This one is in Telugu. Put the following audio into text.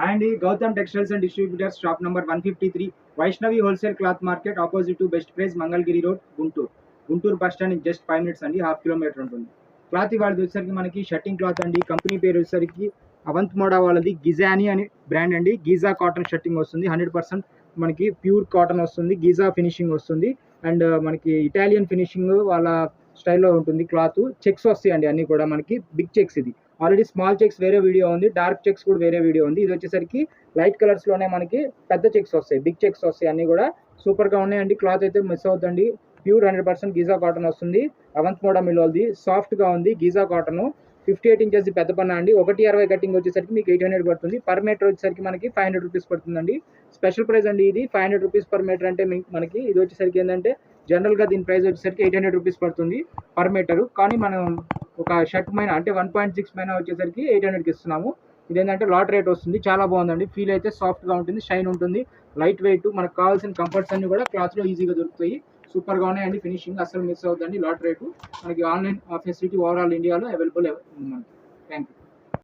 And Gautam textiles and distributors shop number 153 Vaishnavi wholesale cloth market opposite to Best Price Mangalagiri road Guntur bus stand just 5 minutes అండి, హాఫ్ కిలోమీటర్ ఉంటుంది. క్లాత్ ఇవాళ వచ్చేసరికి మనకి షర్టింగ్ క్లాత్ అండి. కంపెనీ పేరు వచ్చేసరికి అవంత్ మోడా వాళ్ళది గిజాని అని బ్రాండ్ అండి. గీజా కాటన్ షర్టింగ్ వస్తుంది, 100% మనకి ప్యూర్ కాటన్ వస్తుంది, గీజా ఫినిషింగ్ వస్తుంది. అండ్ మనకి ఇటాలియన్ ఫినిషింగ్ వాళ్ళ స్టైల్లో ఉంటుంది. క్లాత్ చెక్స్ వస్తాయి అండి, అన్ని కూడా మనకి బిగ్ చెక్స్. ఇది ఆల్రెడీ స్మాల్ చెక్స్ వేరే వీడియో ఉంది, డార్క్ చెక్స్ కూడా వేరే వీడియో ఉంది. ఇది వచ్చేసరికి లైట్ కలర్స్ లోనే మనకి పెద్ద చెక్స్ వస్తాయి, బిగ్ చెక్స్ వస్తాయి. అన్ని కూడా సూపర్ గా ఉన్నాయండి. క్లాత్ అయితే మిస్ అవుతుందండి. ప్యూర్ 100% గీజా కాటన్ వస్తుంది. అవంత్ మోడా మిల్ వాళ్ళది, సాఫ్ట్ గా ఉంది గీజా కాటన్. 58 ఇంచెస్ పెద్ద పన్నా అండి. 160 కటింగ్ వచ్చేసరికి మీకు 800 పడుతుంది. పర్ మీటర్ వచ్చేసరికి మనకి 500 రూపీస్ పడుతుందండి. స్పెషల్ ప్రైస్ అండి ఇది. 500 రూపీస్ పర్ మీటర్ అంటే మనకి ఇది వచ్చేసరికి ఏంటంటే జనరల్ గా దీని ప్రైస్ వచ్చేసరికి 800 రూపీస్ పడుతుంది పర్ మీటర్. కానీ మనం ఒక షర్ట్ పైన అంటే 1.6 పైన వచ్చేసరికి 800కి ఇస్తున్నాము. ఇదేంటంటే లాట్ రేట్ వస్తుంది. చాలా బాగుందండి. ఫీల్ అయితే సాఫ్ట్ గా ఉంటుంది, షైన్ ఉంటుంది, లైట్ వెయిట్. మనకు కావాల్సిన కంఫర్ట్స్ అన్ని కూడా క్లాత్ లో ఈజీగా దొరుకుతాయి. సూపర్ గా ఉన్నాయండి. ఫినిషింగ్ అసలు మిస్ అవుతుందండి. లాట్ రేటు మనకి ఆన్లైన్ ఫెసిలిటీ ఓవరాల్ ఇండియాలో అవైలబుల్ ఉంది మనకి. Thank you.